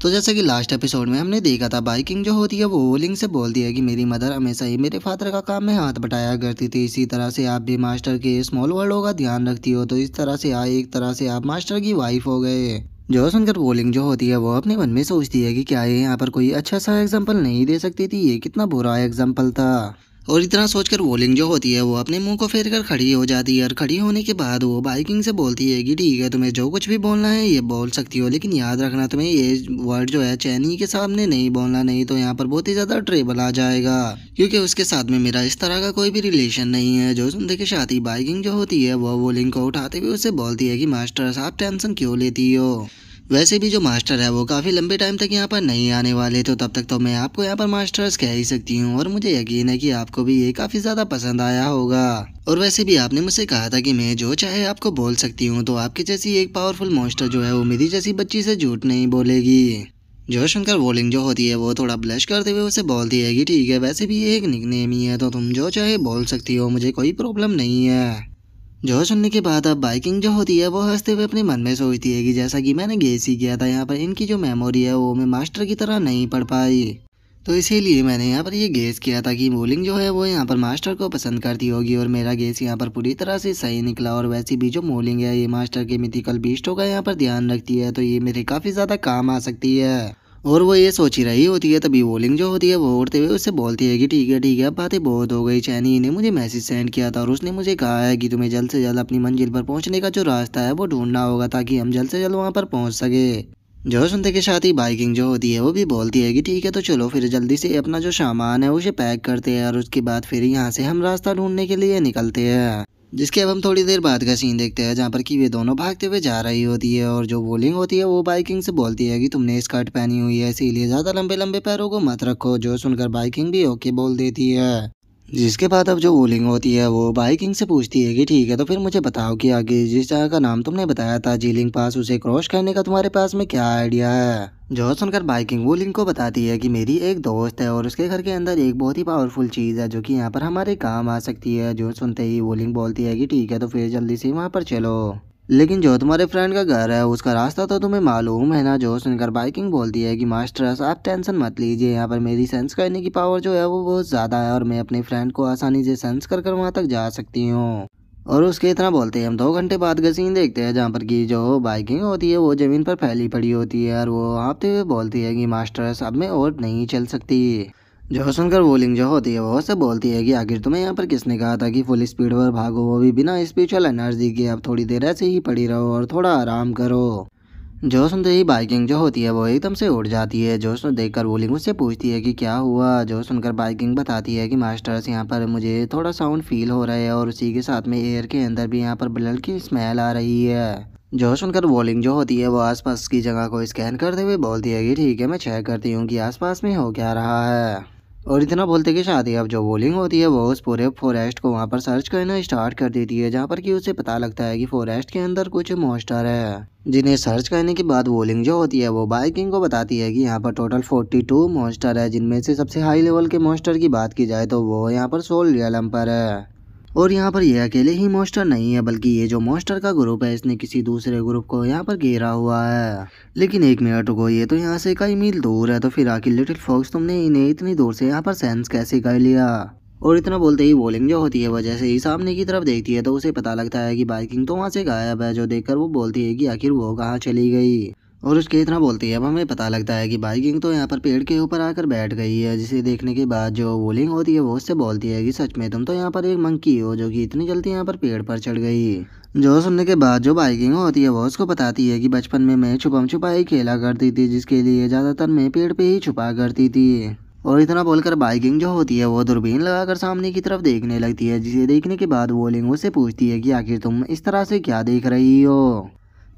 तो जैसे कि लास्ट एपिसोड में हमने देखा था, बाइकिंग जो होती है वो वोलिंग से बोलती है कि मेरी मदर हमेशा ही मेरे फादर का काम में हाथ बटाया करती थी, इसी तरह से आप भी मास्टर के स्मॉल वर्ल्डों का ध्यान रखती हो, तो इस तरह से एक तरह से आप मास्टर की वाइफ हो गए। जो सुनकर वोलिंग जो होती है वो अपने मन में सोचती है कि क्या ये यहाँ पर कोई अच्छा सा एग्जाम्पल नहीं दे सकती थी, ये कितना बुरा एग्जाम्पल था। और इतना सोचकर वोलिंग जो होती है वो अपने मुंह को फेर कर खड़ी हो जाती है, और खड़ी होने के बाद वो बाइकिंग से बोलती है कि ठीक है, तुम्हें जो कुछ भी बोलना है ये बोल सकती हो, लेकिन याद रखना तुम्हें ये वर्ड जो है चैनी के सामने नहीं बोलना, नहीं तो यहाँ पर बहुत ही ज्यादा ट्रेबल आ जाएगा, क्योंकि उसके साथ में मेरा इस तरह का कोई भी रिलेशन नहीं है। जो सुनते के साथ ही बाइकिंग जो होती है वो वोलिंग को उठाते हुए उससे बोलती है कि मास्टर आप टेंशन क्यों लेती हो, वैसे भी जो मास्टर है वो काफ़ी लंबे टाइम तक यहाँ पर नहीं आने वाले, तो तब तक तो मैं आपको यहाँ पर मास्टर्स कह ही सकती हूँ, और मुझे यकीन है कि आपको भी ये काफ़ी ज़्यादा पसंद आया होगा। और वैसे भी आपने मुझसे कहा था कि मैं जो चाहे आपको बोल सकती हूँ, तो आपकी जैसी एक पावरफुल मास्टर जो है वो मेरी जैसी बच्ची से झूठ नहीं बोलेगी। जो सुनकर वोलिंग जो होती है वो थोड़ा ब्लश करते हुए उसे बोलती है कि ठीक है, वैसे भी ये एक निकनेम ही है, तो तुम जो चाहे बोल सकती हो, मुझे कोई प्रॉब्लम नहीं है। जो सुनने के बाद अब बाइकिंग जो होती है वो हंसते हुए अपने मन में सोचती है कि जैसा कि मैंने गेस ही किया था, यहाँ पर इनकी जो मेमोरी है वो मैं मास्टर की तरह नहीं पढ़ पाई, तो इसीलिए मैंने यहाँ पर ये गेस किया था कि बोलिंग जो है वो यहाँ पर मास्टर को पसंद करती होगी, और मेरा गेस यहाँ पर पूरी तरह से सही निकला। और वैसे भी जो मोलिंग है ये मास्टर के मिथिकल बीस्टों का यहाँ पर ध्यान रखती है, तो ये मेरे काफ़ी ज़्यादा काम आ सकती है। और वो ये सोच ही रही होती है, तभी वोलिंग जो होती है वो उड़ते हुए उससे बोलती है कि ठीक है अब बातें बहुत हो गई, चैनी ने मुझे मैसेज सेंड किया था और उसने मुझे कहा है कि तुम्हें जल्द से जल्द अपनी मंजिल पर पहुंचने का जो रास्ता है वो ढूंढना होगा, ताकि हम जल्द से जल्द वहां पर पहुंच सके। जो सुनते के साथ ही बाइकिंग जो होती है वो भी बोलती है कि ठीक है, तो चलो फिर जल्दी से अपना जो सामान है उसे पैक करते हैं, और उसके बाद फिर यहाँ से हम रास्ता ढूंढने के लिए निकलते हैं। जिसके अब हम थोड़ी देर बाद का सीन देखते हैं, जहाँ पर कि वे दोनों भागते हुए जा रही होती है, और जो वोलिंग होती है वो बाइकिंग से बोलती है कि तुमने स्कर्ट पहनी हुई है इसीलिए ज़्यादा लंबे लंबे पैरों को मत रखो। जो सुनकर बाइकिंग भी ओके बोल देती है। जिसके बाद अब जो वोलिंग होती है वो बाइकिंग से पूछती है कि ठीक है, तो फिर मुझे बताओ कि आगे जिस जगह का नाम तुमने बताया था जीलिंग पास, उसे क्रॉस करने का तुम्हारे पास में क्या आइडिया है। जो सुनकर बाइकिंग वोलिंग को बताती है कि मेरी एक दोस्त है और उसके घर के अंदर एक बहुत ही पावरफुल चीज़ है जो कि यहाँ पर हमारे काम आ सकती है। जो सुनते ही वोलिंग बोलती है कि ठीक है, तो फिर जल्दी से वहाँ पर चलो, लेकिन जो तुम्हारे फ्रेंड का घर है उसका रास्ता तो तुम्हें मालूम है ना। जो सुनकर बाइकिंग बोलती है कि मास्टर आप टेंशन मत लीजिए, यहाँ पर मेरी सेंस करने की पावर जो है वो बहुत ज़्यादा है, और मैं अपने फ्रेंड को आसानी से सेंस कर कर वहाँ तक जा सकती हूँ। और उसके इतना बोलते हैं हम 2 घंटे बाद का सीन देखते हैं, जहाँ पर कि जो बाइकिंग होती है वो ज़मीन पर फैली पड़ी होती है, और वो हाँफते हुए बोलती है कि मास्टर अब मैं और नहीं चल सकती। जो सुनकर वोलिंग जो होती है वो से बोलती है कि आखिर तुम्हें यहाँ पर किसने कहा था कि फुल स्पीड पर भागो, वो भी बिना स्पिरिचुअल एनर्जी के। अब थोड़ी देर ऐसे ही पड़ी रहो और थोड़ा आराम करो। जो सुनते ही बाइकिंग जो होती है वो एकदम से उड़ जाती है। जो सुन देखकर वोलिंग उससे पूछती है कि क्या हुआ। जो सुनकर बाइकिंग बताती है कि मास्टर्स यहाँ पर मुझे थोड़ा साउंड फील हो रहा है, और उसी के साथ में एयर के अंदर भी यहाँ पर ब्लड की स्मेल आ रही है। जो सुनकर वोलिंग जो होती है वो आसपास की जगह को स्कैन करते हुए बोलती है कि ठीक है, मैं चेक करती हूँ कि आसपास में हो क्या रहा है। और इतना बोलते के साथ ही अब जो वोलिंग होती है वो उस पूरे फॉरेस्ट को वहाँ पर सर्च करना स्टार्ट कर देती है, जहाँ पर कि उसे पता लगता है कि फॉरेस्ट के अंदर कुछ मॉन्स्टर है, जिन्हें सर्च करने के बाद वोलिंग जो होती है वो बाइकिंग को बताती है कि यहाँ पर टोटल 42 मॉन्स्टर है, जिनमें से सबसे हाई लेवल के मॉन्स्टर की बात की जाए तो वो यहाँ पर सोल रियलम पर है। और यहाँ पर ये अकेले ही मॉन्स्टर नहीं है, बल्कि ये जो मॉन्स्टर का ग्रुप है इसने किसी दूसरे ग्रुप को यहाँ पर घेरा हुआ है। लेकिन एक मिनट रुको, ये तो यहाँ से कई मील दूर है, तो फिर आखिर लिटिल फॉक्स तुमने इन्हें इतनी दूर से यहाँ पर सेंस कैसे कर लिया। और इतना बोलते ही वोलिंग जो होती है वह जैसे ही सामने की तरफ देखती है तो उसे पता लगता है कि बाइकिंग तो वहाँ से गायब है। जो देखकर वो बोलती है कि आखिर वो कहाँ चली गई। और उसके इतना बोलती है अब हमें पता लगता है कि बाइकिंग तो यहाँ पर पेड़ के ऊपर आकर बैठ गई है, जिसे देखने के बाद जो वोलिंग होती है वो उससे बोलती है कि सच में तुम तो यहाँ पर एक मंकी हो जो कि इतनी जल्दी यहाँ पर पेड़ पर चढ़ गई। जो सुनने के बाद जो बाइकिंग होती है वो उसको बताती है कि बचपन में मैं छुपम छुपाई खेला करती थी, जिसके लिए ज़्यादातर मैं पेड़ पे ही छुपा करती थी। और इतना बोलकर बाइकिंग जो होती है वो दूरबीन लगाकर सामने की तरफ देखने लगती है, जिसे देखने के बाद वोलिंग उससे पूछती है कि आखिर तुम इस तरह से क्या देख रही हो।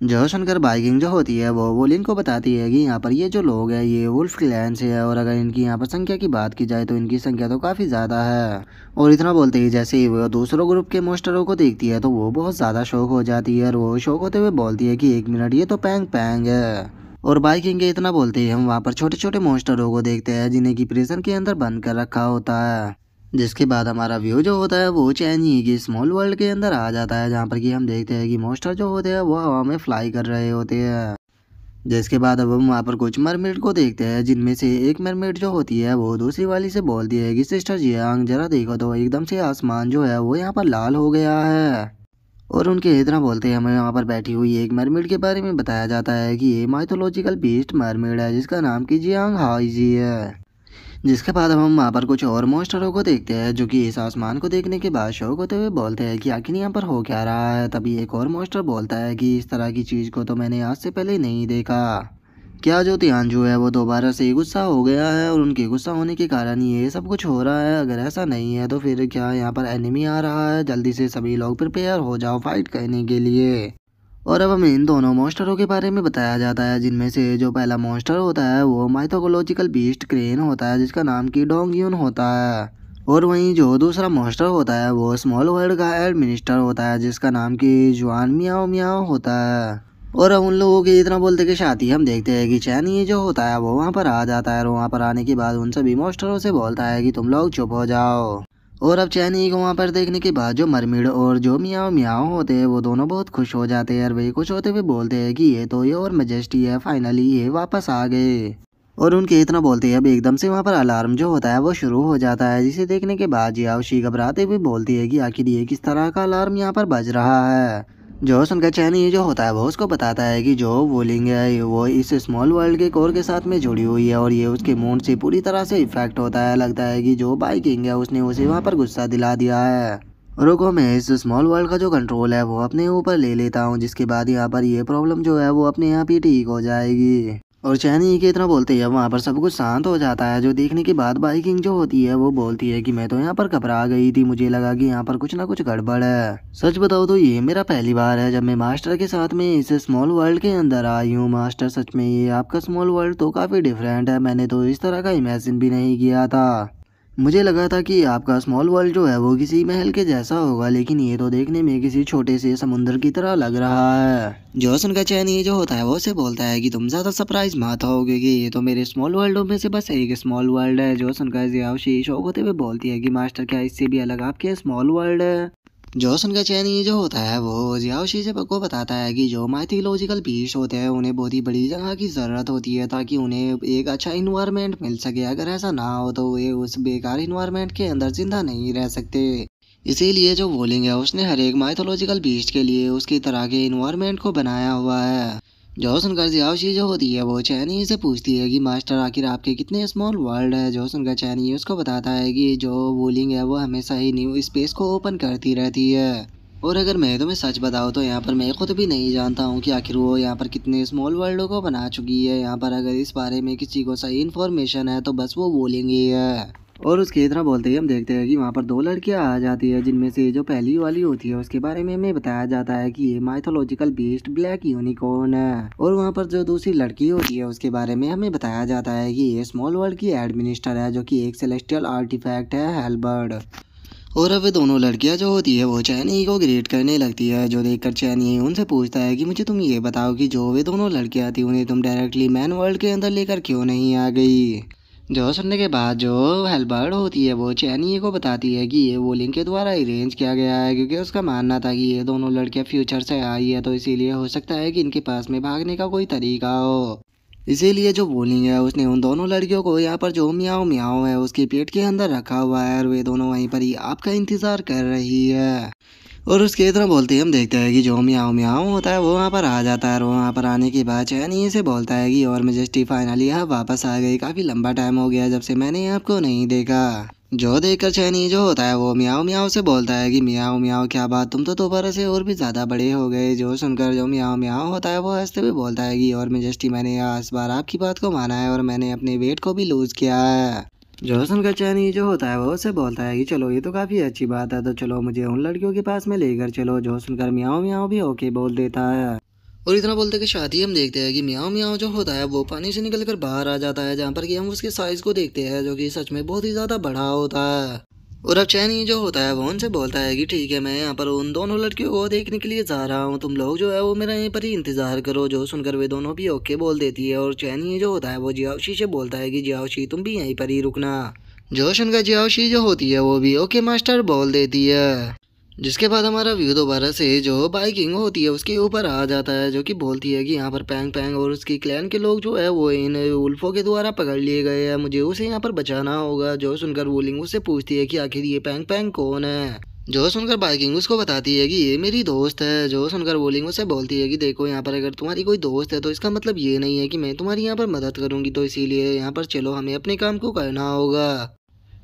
जो सुनकर बाइकिंग जो होती है वो वोलिन को बताती है कि यहाँ पर ये जो लोग हैं ये वुल्फ क्लैन से है, और अगर इनकी यहाँ पर संख्या की बात की जाए तो इनकी संख्या तो काफ़ी ज़्यादा है। और इतना बोलते ही जैसे ही वो दूसरों ग्रुप के मोस्टरों को देखती है तो वो बहुत ज़्यादा शौक हो जाती है, और वो शौक होते हुए बोलती है कि एक मिनट, ये तो पैंग पैंग है। और बाइकिंग के इतना बोलते ही हम वहाँ पर छोटे छोटे मोस्टरों को देखते हैं, जिन्हें की प्रिजन के अंदर बंद कर रखा होता है। जिसके बाद हमारा व्यू जो होता है वो चैनी की स्मॉल वर्ल्ड के अंदर आ जाता है, जहाँ पर कि हम देखते हैं कि मोस्टर जो होते हैं वो हवा में फ्लाई कर रहे होते हैं। जिसके बाद अब हम वहाँ पर कुछ मरमेड को देखते हैं, जिनमें से एक मरमेड जो होती है वो दूसरी वाली से बोलती है कि सिस्टर जियांग जरा देखो तो एकदम से आसमान जो है वो यहाँ पर लाल हो गया है। और उनके इतना बोलते हैं हमें यहाँ पर बैठी हुई एक मरमेड के बारे में बताया जाता है कि ये माइथोलॉजिकल बीस्ट मरमेड है जिसका नाम की जियांग हाईजी है। जिसके बाद हम वहाँ पर कुछ और मॉन्स्टरों को देखते हैं जो कि इस आसमान को देखने के बाद शौक होते हुए बोलते हैं कि आखिर यहाँ पर हो क्या रहा है। तभी एक और मॉन्स्टर बोलता है कि इस तरह की चीज़ को तो मैंने आज से पहले नहीं देखा। क्या जो तियानजू है वो दोबारा से गुस्सा हो गया है और उनके गुस्सा होने के कारण ये सब कुछ हो रहा है। अगर ऐसा नहीं है तो फिर क्या यहाँ पर एनिमी आ रहा है। जल्दी से सभी लोग प्रिपेयर हो जाओ फाइट करने के लिए। और अब हमें इन दोनों मॉन्स्टरों के बारे में बताया जाता है, जिनमें से जो पहला मॉन्स्टर होता है वो माइथोलॉजिकल बीस्ट क्रेन होता है जिसका नाम की डोंगयुन होता है। और वहीं जो दूसरा मॉन्स्टर होता है वो स्मॉल वर्ल्ड का एडमिनिस्टर होता है जिसका नाम की जुआन मियाओ मियाओ होता है। और अब उन लोगों की इतना बोलते के साथ ही हम देखते हैं कि चैन ये जो होता है वो वहाँ पर आ जाता है और वहाँ पर आने के बाद उन सभी मॉन्स्टरों से बोलता है कि तुम लोग चुप हो जाओ। और अब चैनी को वहाँ पर देखने के बाद जो मरमिड और जो मियाओ मियाओ होते हैं वो दोनों बहुत खुश हो जाते हैं और वे खुश होते हुए बोलते हैं कि ये तो ये और मैजेस्टी है, फाइनली ये वापस आ गए। और उनके इतना बोलते हैं अब एकदम से वहाँ पर अलार्म जो होता है वो शुरू हो जाता है, जिसे देखने के बाद जियाओशी घबराते हुए बोलती है कि आखिर ये किस तरह का अलार्म यहाँ पर बज रहा है। जो सुनकर चैनी जो होता है वो उसको बताता है कि जो वोलिंग है वो इस स्मॉल वर्ल्ड के कोर के साथ में जुड़ी हुई है और ये उसके मूड से पूरी तरह से इफेक्ट होता है। लगता है कि जो बाइकिंग है उसने उसे वहाँ पर गुस्सा दिला दिया है। रुको मैं इस स्मॉल वर्ल्ड का जो कंट्रोल है वो अपने ऊपर ले लेता हूँ, जिसके बाद यहाँ पर ये प्रॉब्लम जो है वो अपने आप ही ठीक हो जाएगी। और चैनी के इतना बोलते हैं वहाँ पर सब कुछ शांत हो जाता है, जो देखने के बाद बाइकिंग जो होती है वो बोलती है कि मैं तो यहाँ पर घबरा गई थी, मुझे लगा कि यहाँ पर कुछ ना कुछ गड़बड़ है। सच बताओ तो ये मेरा पहली बार है जब मैं मास्टर के साथ में इस स्मॉल वर्ल्ड के अंदर आई हूँ। मास्टर सच में ये आपका स्मॉल वर्ल्ड तो काफ़ी डिफरेंट है, मैंने तो इस तरह का इमेजिन भी नहीं किया था। मुझे लगा था कि आपका स्मॉल वर्ल्ड जो है वो किसी महल के जैसा होगा, लेकिन ये तो देखने में किसी छोटे से समुद्र की तरह लग रहा है। जो सुनकर चैनी जो होता है वो उसे बोलता है कि तुम ज़्यादा सरप्राइज मत हो क्योंकि ये तो मेरे स्मॉल वर्ल्डों में से बस एक स्मॉल वर्ल्ड है। जो सुनकर जियाओशी शौक होते हुए बोलती है कि मास्टर क्या इससे भी अलग आपके स्मॉल वर्ल्ड है। जो सुनकर चैनी जो होता है वो जियाओशी से को बताता है कि जो माइथोलॉजिकल बीस्ट होते हैं उन्हें बहुत ही बड़ी जगह की ज़रूरत होती है ताकि उन्हें एक अच्छा इन्वायरमेंट मिल सके। अगर ऐसा ना हो तो वे उस बेकार इन्वायरमेंट के अंदर जिंदा नहीं रह सकते। इसीलिए जो वोलिंग है उसने हर एक माइथोलॉजिकल बीस्ट के लिए उसकी तरह के इन्वायरमेंट को बनाया हुआ है। जो सुनकर जियाओशी जो होती है वो चैनी से पूछती है कि मास्टर आखिर आपके कितने स्मॉल वर्ल्ड है। जो सुनकर चैनी उसको बताता है कि जो वोलिंग है वो हमेशा ही न्यू स्पेस को ओपन करती रहती है। और अगर मैं तुम्हें सच बताऊँ तो यहाँ पर मैं खुद भी नहीं जानता हूँ कि आखिर वो यहाँ पर कितने स्मॉल वर्ल्डों को बना चुकी है। यहाँ पर अगर इस बारे में किसी को सही इन्फॉर्मेशन है तो बस वो वोलिंग ही है। और उसके इतना बोलते ही हम देखते हैं कि वहाँ पर दो लड़कियाँ आ जाती है, जिनमें से जो पहली वाली होती है उसके बारे में हमें बताया जाता है कि ये माइथोलॉजिकल बीस्ट ब्लैक यूनिकॉर्न है। और वहाँ पर जो दूसरी लड़की होती है उसके बारे में हमें बताया जाता है कि ये स्मॉल वर्ल्ड की एडमिनिस्टर है, जो कि एक सेलेस्टियल आर्टिफैक्ट है हेलबर्ड। और अब दोनों लड़कियां जो होती है वो चैनी को ग्रेट करने लगती है, जो देखकर चैनी उनसे पूछता है कि मुझे तुम ये बताओ कि जो वे दोनों लड़कियां थी उन्हें तुम डायरेक्टली मैन वर्ल्ड के अंदर लेकर क्यों नहीं आ गई। जो सुनने के बाद जो हेलबर्ड होती है वो चैनी को बताती है कि ये वोलिंग के द्वारा अरेंज किया गया है, क्योंकि उसका मानना था कि ये दोनों लड़कियां फ्यूचर से आई है तो इसीलिए हो सकता है कि इनके पास में भागने का कोई तरीका हो। इसीलिए जो वोलिंग है उसने उन दोनों लड़कियों को यहाँ पर जो मियाओ मियाओ है उसके पेट के अंदर रखा हुआ है और वे दोनों वहीं पर ही आपका इंतजार कर रही है। और उसके इतना बोलते ही हम देखते हैं कि जो मियाओ मियाओ होता है वो वहाँ पर आ जाता है और वहाँ पर आने के बाद चैनी से बोलता है कि और मैजेस्टी फाइनली यहाँ वापस आ गई, काफ़ी लंबा टाइम हो गया जब से मैंने आपको नहीं देखा। जो देखकर चैनी जो होता है वो मियाओ मियाओ से बोलता है कि मियाओ मियाओ क्या बात, तुम तो दोबारा से और भी ज़्यादा बड़े हो गए। जो सुनकर जो मियाओ मियाओ होता है वो हंसते हुए बोलता है कि और मैजेस्टी मैंने इस बार आपकी बात को माना है और मैंने अपने वेट को भी लूज़ किया है। जो सुनकर चैनी जो होता है वो उससे बोलता है कि चलो ये तो काफ़ी अच्छी बात है, तो चलो मुझे उन लड़कियों के पास में लेकर चलो। जो सुनकर मियाओ मियाओ भी ओके बोल देता है। और इतना बोलते कि शादी हम देखते हैं कि मियाओ मियाओ जो होता है वो पानी से निकलकर बाहर आ जाता है, जहाँ पर कि हम उसके साइज को देखते हैं जो कि सच में बहुत ही ज़्यादा बड़ा होता है। और अब चैनी जो होता है वो उनसे बोलता है कि ठीक है मैं यहाँ पर उन दोनों लड़कियों को देखने के लिए जा रहा हूँ, तुम लोग जो है वो मेरा यहीं पर ही इंतजार करो। जो सुनकर वे दोनों भी ओके बोल देती है और चैनी जो होता है वो जियाओशी से बोलता है कि जियाओशी तुम भी यहीं पर ही रुकना। जो सुनकर जियाओशी जो होती है वो भी ओके मास्टर बोल देती है। जिसके बाद हमारा व्यू दोबारा से जो बाइकिंग होती है उसके ऊपर आ जाता है, जो कि बोलती है कि यहाँ पर पैंग पैंग और उसकी क्लैन के लोग जो है वो इन उल्फों के द्वारा पकड़ लिए गए हैं, मुझे उसे यहाँ पर बचाना होगा। जो सुनकर वूलिंग उससे पूछती है कि आखिर ये पैंग पैंग कौन है। जो सुनकर बाइकिंग उसको बताती है कि ये मेरी दोस्त है। जो सुनकर वोलिंग उससे बोलती है कि देखो यहाँ पर अगर तुम्हारी कोई दोस्त है तो इसका मतलब ये नहीं है कि मैं तुम्हारी यहाँ पर मदद करूंगी, तो इसीलिए यहाँ पर चलो हमें अपने काम को करना होगा।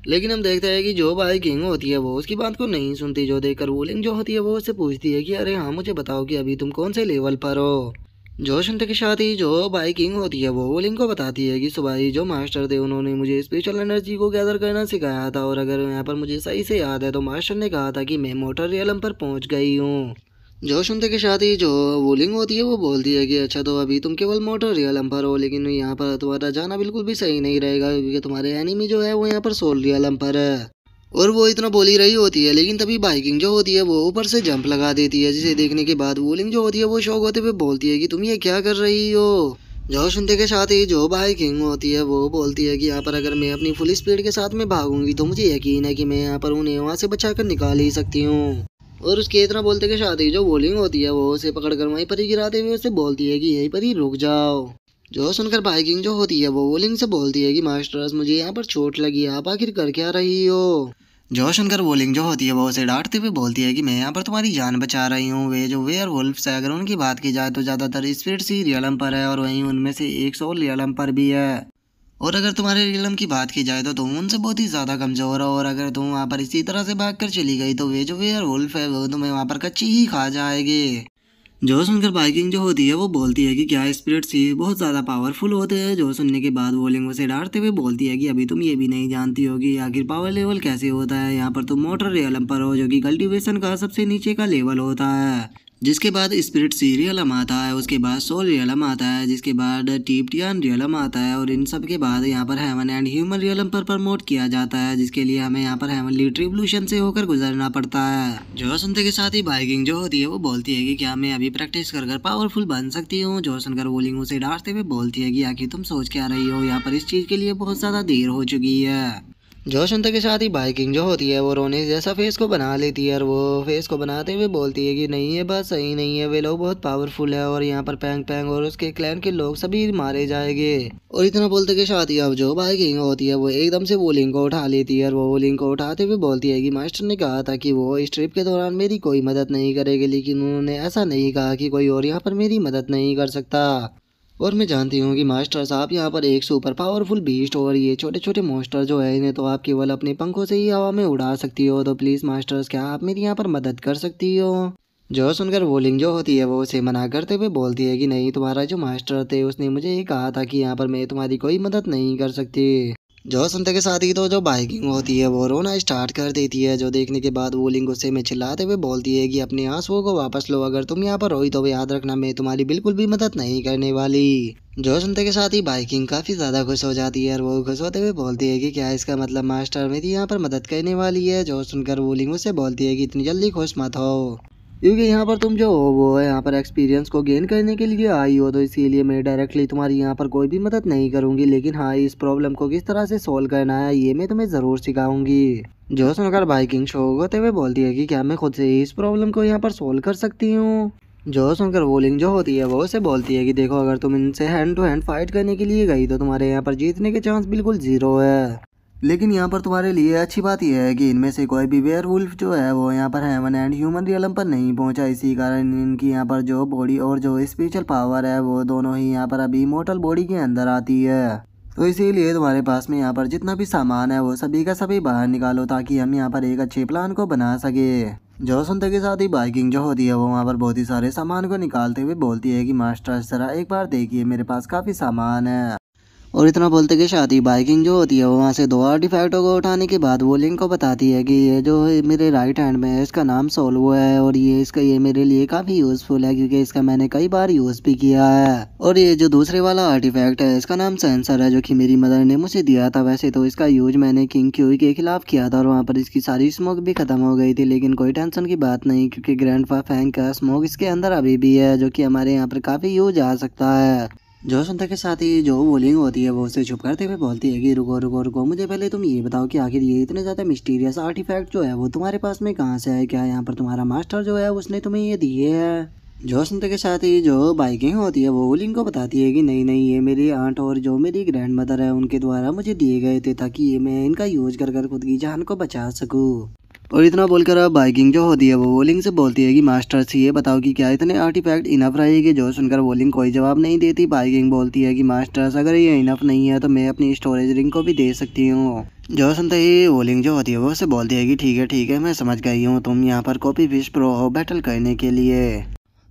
लेकिन हम देखते हैं कि जो बाइकिंग होती है वो उसकी बात को नहीं सुनती। जो देखकर वोलिंग जो होती है वो उससे पूछती है कि अरे हाँ मुझे बताओ कि अभी तुम कौन से लेवल पर हो। जो सुनते के साथ ही जो बाइकिंग होती है वो वोलिंग को बताती है कि सुबह ही जो मास्टर थे उन्होंने मुझे स्पिरिचुअल एनर्जी को गैदर करना सिखाया था, और अगर यहाँ पर मुझे सही से याद है तो मास्टर ने कहा था कि मैं मोटर रियलम पर पहुँच गई हूँ। जो सुनते के साथ ही जो वोलिंग होती है वो बोलती है कि अच्छा तो अभी तुम केवल मोटर रियलम पर हो, लेकिन यहाँ पर तुम्हारा जाना बिल्कुल भी सही नहीं रहेगा क्योंकि तुम्हारे एनिमी जो है वो यहाँ पर सोल रियलम पर है। और वो इतना बोल ही रही होती है, लेकिन तभी बाइकिंग जो होती है वो ऊपर से जंप लगा देती है, जिसे देखने के बाद वोलिंग जो होती है वो शौक होते हुए बोलती है कि तुम ये क्या कर रही हो। जो सुनते के साथ ही जो बाइकिंग होती है वो बोलती है कि यहाँ पर अगर मैं अपनी फुल स्पीड के साथ में भागूंगी तो मुझे यकीन है कि मैं यहाँ पर उन्हें वहाँ से बचा कर निकाल ही सकती हूँ। और उसके इतना बोलते के साथ ही जो वोलिंग होती है वो उसे पकड़कर वहीं पर ही गिराते हुए उसे बोलती है कि यहीं पर ही रुक जाओ। जो सुनकर बाइकिंग जो होती है वो वोलिंग से बोलती है कि मास्टर्स मुझे यहाँ पर चोट लगी है, आप आखिर कर क्या रही हो। जो सुनकर वोलिंग जो होती है वो उसे डांटते हुए बोलती है कि मैं यहाँ पर तुम्हारी जान बचा रही हूँ। वे जो वेयर वुल्फ्स है अगर उनकी बात की जाए तो ज़्यादातर स्पिरिट्स ही रियलम पर है, और वहीं उनमें से एक सोल रियलम पर भी है। और अगर तुम्हारे रियलम की बात की जाए तो तुम उनसे बहुत ही ज़्यादा कमज़ोर हो, और अगर तुम वहाँ पर इसी तरह से भाग कर चली गई तो वे जो वेयर वुल्फ है वो तुम्हें वहाँ पर कच्ची ही खा जाएगी। जो सुनकर बाइकिंग जो होती है वो बोलती है कि क्या स्पिरिट्स ही बहुत ज़्यादा पावरफुल होते हैं। जो सुनने के बाद वोलिंग उसे डांटते हुए बोलती है कि अभी तुम ये भी नहीं जानती होगी आखिर पावर लेवल कैसे होता है। यहाँ पर तुम मोटर रियलम पर हो जो कि कल्टीवेशन का सबसे नीचे का लेवल होता है, जिसके बाद स्पिरिट सी रियलम आता है, उसके बाद सोल रियलम आता है, जिसके बाद टिप्टियन रियलम आता है, और इन सब के बाद यहाँ पर हेवन एंड ह्यूमन रियलम पर प्रमोट किया जाता है, जिसके लिए हमें यहाँ पर हेवनली ट्रिब्यूशन से होकर गुजरना पड़ता है। जो सुनते के साथ ही बाइकिंग जो होती है वो बोलती है कि क्या मैं अभी प्रैक्टिस कर पावरफुल बन सकती हूँ। जो सुनकर वोलिंग उसे डांटते हुए बोलती है कि आखिर तुम सोच क्या रही हो, यहाँ पर इस चीज़ के लिए बहुत ज़्यादा देर हो चुकी है। जो सुनते के साथ ही बाइकिंग जो होती है वो रोने जैसा फेस को बना लेती है, और वो फेस को बनाते हुए बोलती है कि नहीं ये बात सही नहीं है, वे लोग बहुत पावरफुल है और यहाँ पर पैंग पैंग और उसके क्लैन के लोग सभी मारे जाएंगे। और इतना बोलते के साथ ही अब जो बाइकिंग होती है वो एकदम से वोलिंग को उठा लेती है, और वो वोलिंग को उठाते हुए बोलती है कि मास्टर ने कहा था कि वो इस ट्रिप के दौरान मेरी कोई मदद नहीं करेगी, लेकिन उन्होंने ऐसा नहीं कहा कि कोई और यहाँ पर मेरी मदद नहीं कर सकता। और मैं जानती हूँ कि मास्टर साहब यहाँ पर एक सुपर पावरफुल बीस्ट और ये छोटे छोटे मॉन्स्टर जो है इन्हें तो आप केवल अपने पंखों से ही हवा में उड़ा सकती हो, तो प्लीज़ मास्टर्स क्या आप मेरी यहाँ पर मदद कर सकती हो। जो सुनकर वोलिंग जो होती है वो उसे मना करते हुए बोलती है कि नहीं, तुम्हारा जो मास्टर थे उसने मुझे ये कहा था कि यहाँ पर मैं तुम्हारी कोई मदद नहीं कर सकती। जो सुनते के साथ ही तो जो बाइकिंग होती है वो रोना स्टार्ट कर देती है। जो देखने के बाद वोलिंग गुस्से में चिल्लाते हुए बोलती है कि अपने आंसुओं को वापस लो, अगर तुम यहाँ पर रोई तो याद रखना मैं तुम्हारी बिल्कुल भी मदद नहीं करने वाली। जो सुनते के साथ ही बाइकिंग काफ़ी ज़्यादा खुश हो जाती है, और वो खुश होते हुए बोलती है कि क्या इसका मतलब मास्टर मेरी यहाँ पर मदद करने वाली है। जो सुनकर वोलिंग उससे बोलती है कि इतनी जल्दी खुश मत हो, क्योंकि यहाँ पर तुम जो हो वो है यहाँ पर एक्सपीरियंस को गेन करने के लिए आई हो, तो इसीलिए मैं डायरेक्टली तुम्हारी यहाँ पर कोई भी मदद नहीं करूँगी, लेकिन हाँ इस प्रॉब्लम को किस तरह से सोल्व करना है ये मैं तुम्हें ज़रूर सिखाऊंगी। जो सुनकर बाइकिंग शो होते हुए बोलती है कि क्या मैं खुद से ही इस प्रॉब्लम को यहाँ पर सोल्व कर सकती हूँ। जो सुनकर वोलिंग जो होती है वो उसे बोलती है कि देखो अगर तुम इनसे हैंड टू हैंड फाइट करने के लिए गई तो तुम्हारे यहाँ पर जीतने के चांस बिल्कुल ज़ीरो है, लेकिन यहाँ पर तुम्हारे लिए अच्छी बात यह है कि इनमें से कोई भी वेयरवुल्फ जो है वो यहाँ पर हेवन एंड ह्यूमन रियलम पर नहीं पहुँचा, इसी कारण इनकी यहाँ पर जो बॉडी और जो स्पिरिचुअल पावर है वो दोनों ही यहाँ पर अभी इमॉर्टल बॉडी के अंदर आती है। तो इसीलिए तुम्हारे पास में यहाँ पर जितना भी सामान है वो सभी का सभी बाहर निकालो ताकि हम यहाँ पर एक अच्छे प्लान को बना सके। जो सुनते के साथ ही बाइकिंग जो होती है वो वहाँ पर बहुत ही सारे सामान को निकालते हुए बोलती है कि मास्टर जरा एक बार देखिए मेरे पास काफ़ी सामान है। और इतना बोलते के साथ ही बाइकिंग जो होती है वो वहाँ से दो आर्टिफैक्टों को उठाने के बाद वो लिंक को बताती है कि ये जो मेरे राइट हैंड में है इसका नाम सोल्वो है, और ये मेरे लिए काफ़ी यूज़फुल है क्योंकि इसका मैंने कई बार यूज़ भी किया है। और ये जो दूसरे वाला आर्टिफैक्ट है इसका नाम सेंसर है, जो कि मेरी मदर ने मुझे दिया था। वैसे तो इसका यूज मैंने किंग क्यूई के खिलाफ किया था और वहाँ पर इसकी सारी स्मोक भी खत्म हो गई थी, लेकिन कोई टेंशन की बात नहीं क्योंकि ग्रैंडपा फैंग का स्मोक इसके अंदर अभी भी है, जो कि हमारे यहाँ पर काफ़ी यूज आ सकता है। जो सुनते के साथ ही जो वोलिंग होती है वो उसे चुप करते हुए बोलती है कि रुको रुको रुको, मुझे पहले तुम ये बताओ कि आखिर ये इतने ज़्यादा मिस्टीरियस आर्टिफैक्ट जो है वो तुम्हारे पास में कहाँ से है? क्या यहाँ पर तुम्हारा मास्टर जो है उसने तुम्हें ये दिए है? जो सुनते के साथ ही जो बाइकिंग होती है वो वोलिंग को बताती है कि नहीं नहीं, ये मेरी आंट और जो मेरी ग्रैंड मदर है उनके द्वारा मुझे दिए गए थे, ताकि ये मैं इनका यूज कर कर खुद की जान को बचा सकूँ। और इतना बोलकर अब बाइकिंग जो होती है वो वोलिंग से बोलती है कि मास्टर से ये बताओ कि क्या इतने आर्टिफैक्ट इनफ रहेंगे? जो सुनकर वोलिंग कोई जवाब नहीं देती। बाइकिंग बोलती है कि मास्टर्स अगर ये इनफ नहीं है तो मैं अपनी स्टोरेज रिंग को भी दे सकती हूँ। जो सुनते ही वोलिंग जो होती है वो उससे बोलती है कि ठीक है मैं समझ गई हूँ, तुम यहाँ पर कॉपी फिश प्रो हो बैटल करने के लिए।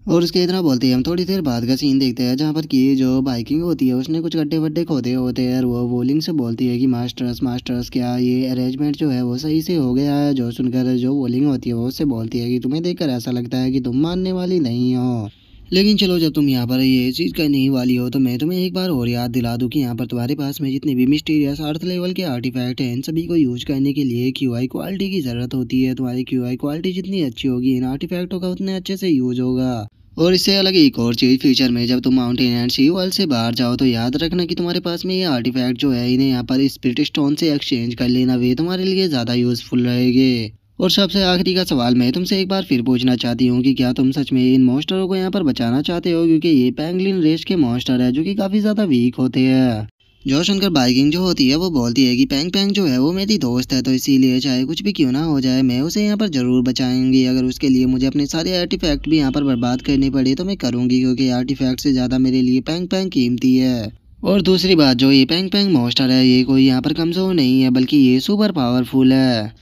और उसके इतना बोलते हैं हम थोड़ी देर बाद का सीन देखते हैं जहाँ पर कि जो बाइकिंग होती है उसने कुछ गड्ढे वड्ढे खोदे होते हैं और वो वोलिंग से बोलती है कि मास्टर्स मास्टर्स क्या ये अरेंजमेंट जो है वो सही से हो गया है? जो सुनकर जो वोलिंग होती है वो उससे बोलती है कि तुम्हें देखकर ऐसा लगता है कि तुम मानने वाली नहीं हो, लेकिन चलो जब तुम यहाँ पर ये चीज़ करने ही वाली हो तो मैं तुम्हें एक बार और याद दिला दूँ कि यहाँ पर तुम्हारे पास में जितने भी मिस्टीरियस अर्थ लेवल के आर्टिफैक्ट हैं इन सभी को यूज करने के लिए QI क्वालिटी की ज़रूरत होती है। तुम्हारी QI क्वालिटी जितनी अच्छी होगी इन आर्टिफैक्टों का उतने अच्छे से यूज होगा। और इससे अलग एक और चीज़ फ्यूचर में जब तुम माउंटेन एंड सी वर्ल्ड से बाहर जाओ तो याद रखना कि तुम्हारे पास में ये आर्टिफैक्ट जो है इन्हें यहाँ पर स्पिरिट स्टोन से एक्सचेंज कर लेना, वे तुम्हारे लिए ज़्यादा यूजफुल रहेंगे। और सबसे आखिरी का सवाल मैं तुमसे एक बार फिर पूछना चाहती हूँ कि क्या तुम सच में इन मॉन्स्टरों को यहाँ पर बचाना चाहते हो? क्योंकि ये पेंगुइन रेस के मॉन्स्टर है जो कि काफ़ी ज़्यादा वीक होते हैं। जो सुनकर बाइकिंग जो होती है वो बोलती है कि पैंग पैंग जो है वो मेरी दोस्त है, तो इसीलिए चाहे कुछ भी क्यों ना हो जाए मैं उसे यहाँ पर ज़रूर बचाऊंगी। अगर उसके लिए मुझे अपने सारे आर्टिफैक्ट भी यहाँ पर बर्बाद करने पड़े तो मैं करूँगी, क्योंकि आर्टिफैक्ट से ज़्यादा मेरे लिए पैंग पैंग कीमती है। और दूसरी बात, जो ये पैंग पैंग मॉन्स्टर है ये कोई यहाँ पर कमज़ोर नहीं है बल्कि ये सुपर पावरफुल है।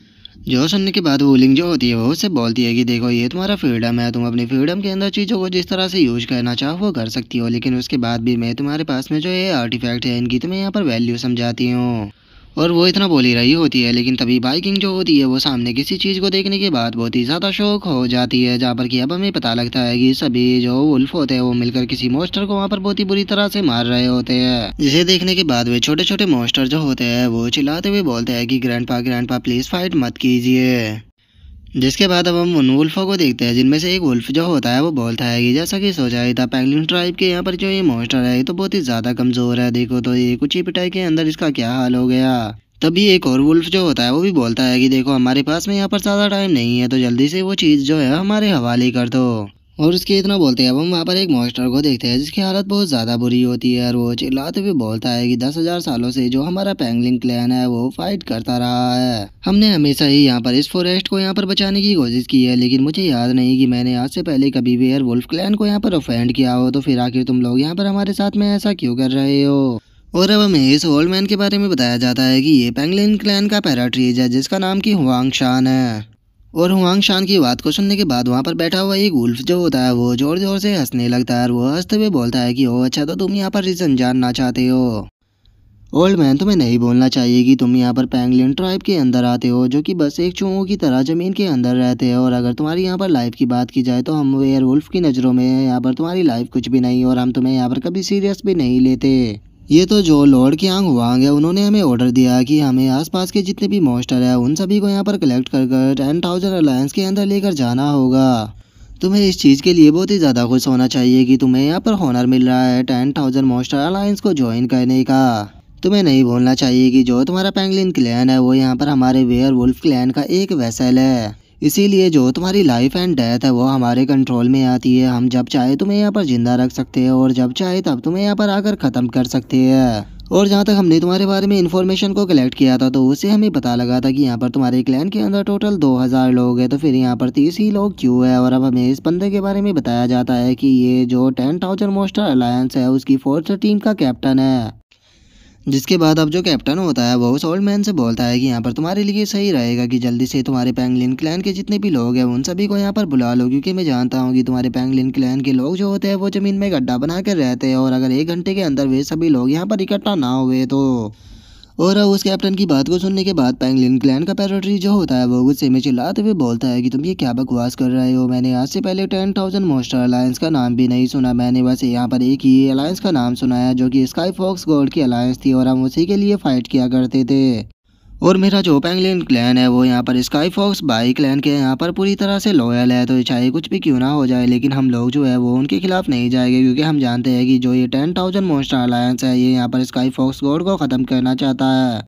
जो सुनने के बाद वूलिंग जो होती है वो उससे बोलती है कि देखो ये तुम्हारा फ्रीडम है, तुम अपनी फ्रीडम के अंदर चीज़ों को जिस तरह से यूज करना चाहो वो कर सकती हो, लेकिन उसके बाद भी मैं तुम्हारे पास में जो ये आर्टिफैक्ट है इनकी तुम्हें यहाँ पर वैल्यू समझाती हूँ। और वो इतना बोल ही रही होती है लेकिन तभी बाइकिंग जो होती है वो सामने किसी चीज़ को देखने के बाद बहुत ही ज़्यादा शौक हो जाती है, जहाँ पर कि अब हमें पता लगता है कि सभी जो वुल्फ होते हैं वो मिलकर किसी मॉन्स्टर को वहाँ पर बहुत ही बुरी तरह से मार रहे होते हैं। जिसे देखने के बाद वे छोटे छोटे मॉन्स्टर जो होते हैं वो चिल्लाते हुए बोलते हैं कि ग्रैंडपा प्लीज़ फाइट मत कीजिए। जिसके बाद अब हम उन वुल्फों को देखते हैं जिनमें से एक वुल्फ जो होता है वो बोलता है कि जैसा कि सोचा ही था पेंगुइन ट्राइब के यहाँ पर जो ये मॉन्स्टर है ये तो बहुत ही ज़्यादा कमज़ोर है, देखो तो ये कुछ ही पिटाई के अंदर इसका क्या हाल हो गया। तभी एक और वुल्फ जो होता है वो भी बोलता है कि देखो हमारे पास में यहाँ पर ज़्यादा टाइम नहीं है तो जल्दी से वो चीज़ जो है हमारे हवाले कर दो। और उसके इतना बोलते हैं अब हम वहाँ पर एक मॉन्स्टर को देखते हैं जिसकी हालत बहुत ज़्यादा बुरी होती है और वो चिल्लाते हुए बोलता है कि 10,000 सालों से जो हमारा पेंगुइन क्लैन है वो फाइट करता रहा है। हमने हमेशा ही यहाँ पर इस फॉरेस्ट को यहाँ पर बचाने की कोशिश की है, लेकिन मुझे याद नहीं कि मैंने आज से पहले कभी वेयर वुल्फ क्लैन को यहाँ पर ऑफेंड किया हो, तो फिर आखिर तुम लोग यहाँ पर हमारे साथ में ऐसा क्यों कर रहे हो? और अब हमें इस ओल्ड मैन के बारे में बताया जाता है कि ये पेंगुइन क्लैन का पैराट्रीज है जिसका नाम की हुआंग शान है। और हुआंग शान की बात को सुनने के बाद वहाँ पर बैठा हुआ एक वुल्फ जो होता है वो जोर जोर से हंसने लगता है और वो हंसते हुए बोलता है कि ओ अच्छा, तो तुम यहाँ पर रीजन जानना चाहते हो? ओल्ड मैन, तुम्हें नहीं बोलना चाहिए कि तुम यहाँ पर पेंगुइन ट्राइब के अंदर आते हो जो कि बस एक चूहों की तरह ज़मीन के अंदर रहते हैं, और अगर तुम्हारी यहाँ पर लाइफ की बात की जाए तो हम वेयर वुल्फ की नज़रों में यहाँ पर तुम्हारी लाइफ कुछ भी नहीं और हम तुम्हें यहाँ पर कभी सीरियस भी नहीं लेते। ये तो जो लॉर्ड कियांग हुआंग है उन्होंने हमें ऑर्डर दिया कि हमें आसपास के जितने भी मॉन्स्टर है उन सभी को यहाँ पर कलेक्ट कर 10,000 अलायंस के अंदर लेकर जाना होगा। तुम्हें इस चीज़ के लिए बहुत ही ज़्यादा खुश होना चाहिए कि तुम्हें यहाँ पर हॉनर मिल रहा है 10,000 मॉन्स्टर अलायंस को ज्वाइन करने का। तुम्हें नहीं भूलना चाहिए कि जो तुम्हारा पेंगुइन क्लैन है वो यहाँ पर हमारे वेयर वुल्फ क्लैन का एक वेसल है, इसीलिए जो तुम्हारी लाइफ एंड डेथ है वो हमारे कंट्रोल में आती है। हम जब चाहे तुम्हें यहाँ पर जिंदा रख सकते हैं और जब चाहे तब तुम्हें यहाँ पर आकर ख़त्म कर सकते हैं। और जहाँ तक हमने तुम्हारे बारे में इन्फॉर्मेशन को कलेक्ट किया था तो उससे हमें पता लगा था कि यहाँ पर तुम्हारे क्लैन के अंदर टोटल 2,000 लोग हैं, तो फिर यहाँ पर 30 ही लोग क्यों है? और अब हमें इस बंदे के बारे में बताया जाता है कि ये जो 10,000 मॉन्स्टर अलायंस है उसकी फोर्थ टीम का कैप्टन है। जिसके बाद अब जो कैप्टन होता है वो उस ओल्ड मैन से बोलता है कि यहाँ पर तुम्हारे लिए सही रहेगा कि जल्दी से तुम्हारे पेंगुइन क्लैन के जितने भी लोग हैं उन सभी को यहाँ पर बुला लो, क्योंकि मैं जानता हूँ कि तुम्हारे पेंगुइन क्लैन के लोग जो होते हैं वो ज़मीन में गड्ढा बना कर रहते हैं, और अगर 1 घंटे के अंदर वे सभी लोग यहाँ पर इकट्ठा ना हुए तो। और अब उस कैप्टन की बात को सुनने के बाद पेंगुइन क्लैन का पैरोट्री जो होता है वो गुस्से में चिल्लाते हुए बोलता है कि तुम ये क्या बकवास कर रहे हो? मैंने आज से पहले 10,000 मॉन्स्टर अलायंस का नाम भी नहीं सुना, मैंने बस यहाँ पर एक ही अलायंस का नाम सुना है जो कि स्काई फॉक्स गॉड की अलायंस थी और हम उसी के लिए फाइट किया करते थे। और मेरा जो पेंगुइन क्लैन है वो यहाँ पर स्काई फॉक्स बाई क्लैन के यहाँ पर पूरी तरह से लॉयल है, तो चाहे कुछ भी क्यों ना हो जाए लेकिन हम लोग जो है वो उनके खिलाफ नहीं जाएंगे, क्योंकि हम जानते हैं कि जो ये 10,000 मॉन्स्टर अलायंस है ये यहाँ पर स्काई फॉक्स गॉड को ख़त्म करना चाहता है।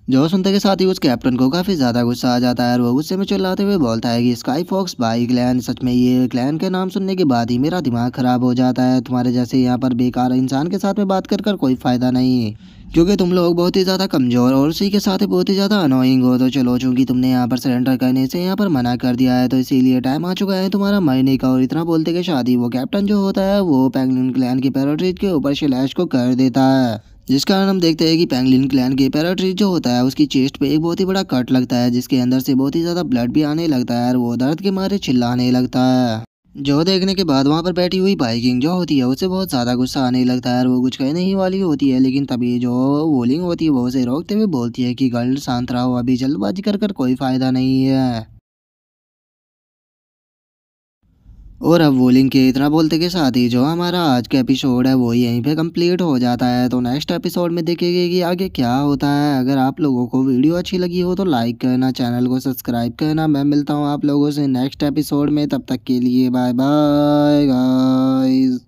जो सुनते के साथ ही उस कैप्टन को काफ़ी ज़्यादा गुस्सा आ जाता है और वो गुस्से में चिल्लाते हुए बोलता है कि स्काई फॉक्स बाई क्लैन, सच में ये क्लैन के नाम सुनने के बाद ही मेरा दिमाग ख़राब हो जाता है। तुम्हारे जैसे यहाँ पर बेकार इंसान के साथ में बात कर कोई फ़ायदा नहीं, क्योंकि तुम लोग बहुत ही ज़्यादा कमज़ोर और उसी के साथ ही बहुत ही ज़्यादा अनोइंग हो। तो चलो, चूंकि तुमने यहाँ पर सरेंडर करने से यहाँ पर मना कर दिया है तो इसीलिए टाइम आ चुका है तुम्हारा मरने का। और इतना बोलते के शादी वो कैप्टन जो होता है वो पेंगुइन क्लैन की पैराट्रीज के ऊपर स्लैश को कर देता है, जिस कारण हम देखते हैं कि पेंगुइन क्लैन के पैराट्रीज जो होता है उसकी चेस्ट पे एक बहुत ही बड़ा कट लगता है, जिसके अंदर से बहुत ही ज़्यादा ब्लड भी आने लगता है और वो दर्द के मारे चिल्लाने लगता है। जो देखने के बाद वहाँ पर बैठी हुई बाइकिंग जो होती है उसे बहुत ज़्यादा गुस्सा आने लगता है और वो कुछ कहने ही वाली होती है, लेकिन तभी जो वोलिंग होती है वो उसे रोकते हुए बोलती है कि गर्ल शांत रहो, अभी जल्दबाजी कर कोई फ़ायदा नहीं है। और अब वोलिंग के इतना बोलते के साथ ही जो हमारा आज का एपिसोड है वो यहीं पे कंप्लीट हो जाता है। तो नेक्स्ट एपिसोड में देखेंगे कि आगे क्या होता है। अगर आप लोगों को वीडियो अच्छी लगी हो तो लाइक करना, चैनल को सब्सक्राइब करना। मैं मिलता हूँ आप लोगों से नेक्स्ट एपिसोड में, तब तक के लिए बाय बाय गाइस।